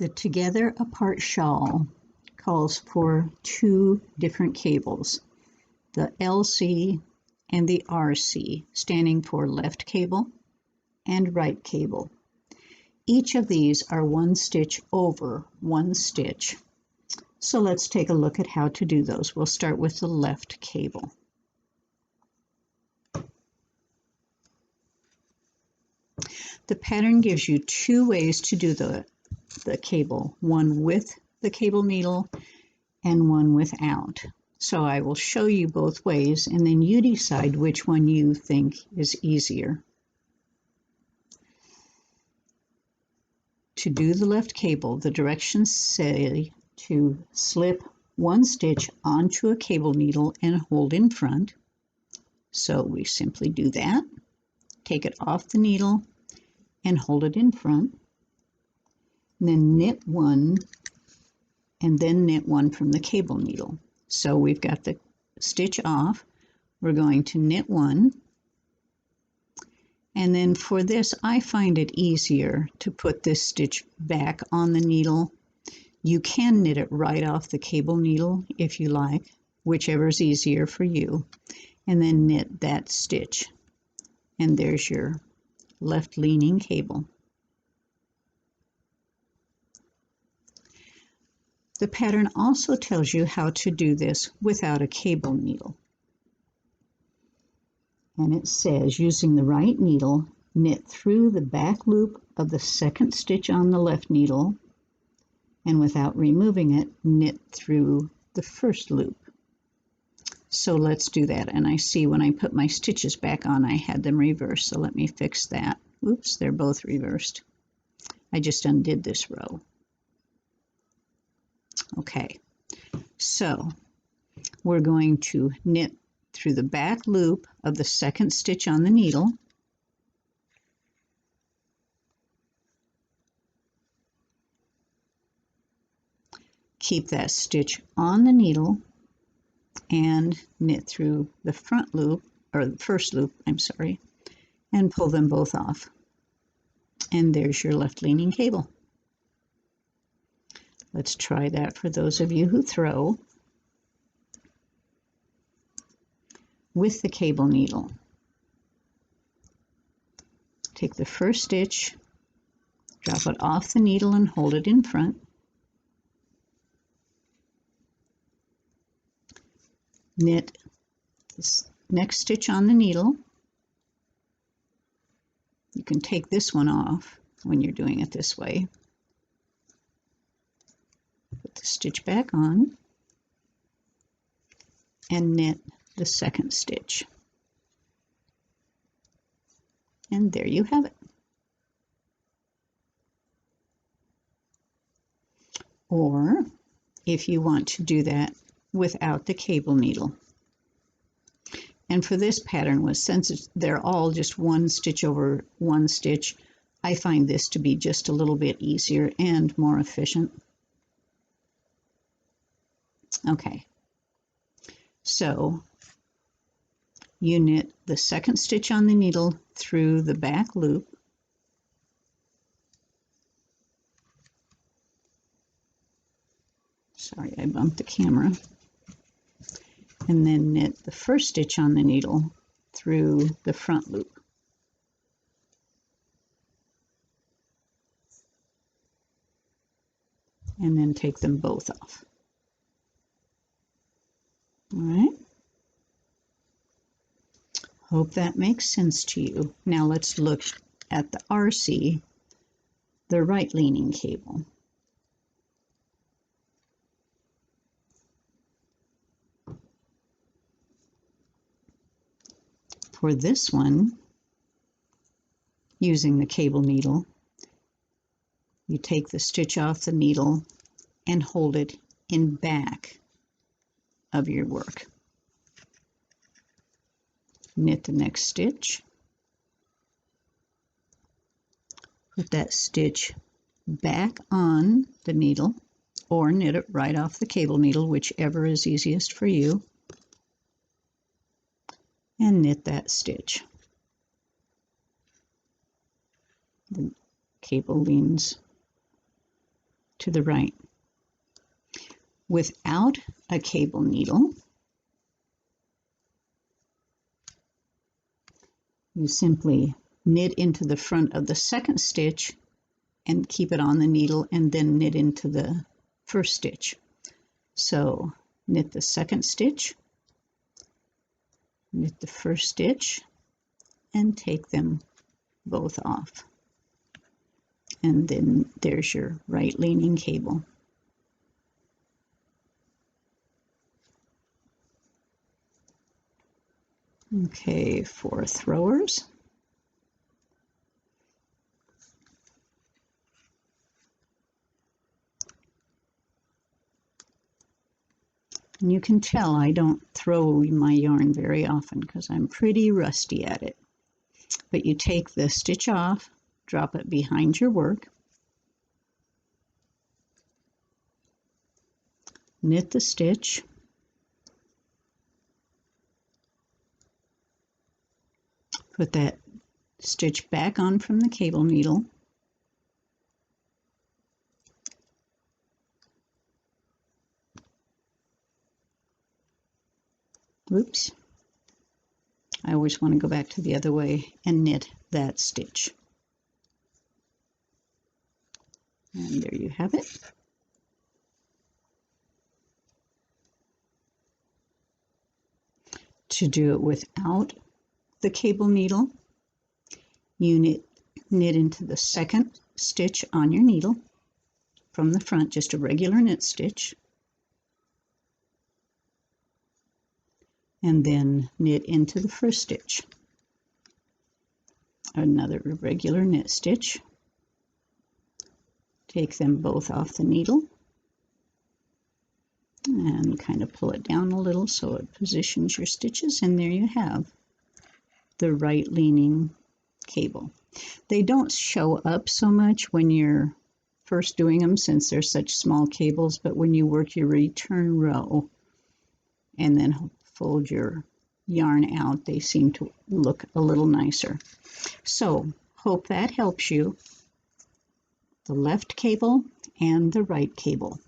The Together Apart shawl calls for two different cables, the LC and the RC, standing for left cable and right cable. Each of these are one stitch over one stitch. So let's take a look at how to do those. We'll start with the left cable. The pattern gives you two ways to do the cable, one with the cable needle and one without. So I will show you both ways and then you decide which one you think is easier. To do the left cable, the directions say to slip one stitch onto a cable needle and hold in front. So we simply do that. Take it off the needle and hold it in front. And then knit one and then knit one from the cable needle. So we've got the stitch off. We're going to knit one. And then for this, I find it easier to put this stitch back on the needle. You can knit it right off the cable needle if you like, whichever is easier for you. And then knit that stitch. And there's your left leaning cable. The pattern also tells you how to do this without a cable needle. And it says, using the right needle, knit through the back loop of the second stitch on the left needle, and without removing it, knit through the first loop. So let's do that. And I see when I put my stitches back on, I had them reversed. So let me fix that. Oops, they're both reversed. I just undid this row. Okay, so we're going to knit through the back loop of the second stitch on the needle. Keep that stitch on the needle and knit through the front loop, or the first loop, I'm sorry, and pull them both off. And there's your left leaning cable. Let's try that for those of you who throw. With the cable needle, take the first stitch, drop it off the needle and hold it in front. Knit this next stitch on the needle. You can take this one off when you're doing it this way. Put the stitch back on and knit the second stitch. And there you have it. Or if you want to do that without the cable needle. And for this pattern, since they're all just one stitch over one stitch, I find this to be just a little bit easier and more efficient. Okay, so you knit the second stitch on the needle through the back loop. Sorry, I bumped the camera. And then knit the first stitch on the needle through the front loop. And then take them both off. All right. Hope that makes sense to you. Now let's look at the RC, the right leaning cable. For this one, using the cable needle, you take the stitch off the needle and hold it in back of your work. Knit the next stitch, put that stitch back on the needle or knit it right off the cable needle, whichever is easiest for you, and knit that stitch. The cable leans to the right. Without a cable needle, you simply knit into the front of the second stitch and keep it on the needle, and then knit into the first stitch. So knit the second stitch, knit the first stitch, and take them both off. And then there's your right leaning cable. Okay, for throwers. And you can tell I don't throw my yarn very often because I'm pretty rusty at it. But you take the stitch off, drop it behind your work, knit the stitch, put that stitch back on from the cable needle, oops, I always want to go back to the other way, and knit that stitch. And there you have it. To do it without the cable needle, you knit into the second stitch on your needle from the front, just a regular knit stitch, and then knit into the first stitch, another regular knit stitch, take them both off the needle, and kind of pull it down a little so it positions your stitches, and there you have the right leaning cable. They don't show up so much when you're first doing them since they're such small cables, but when you work your return row and then fold your yarn out, they seem to look a little nicer. So hope that helps you, the left cable and the right cable.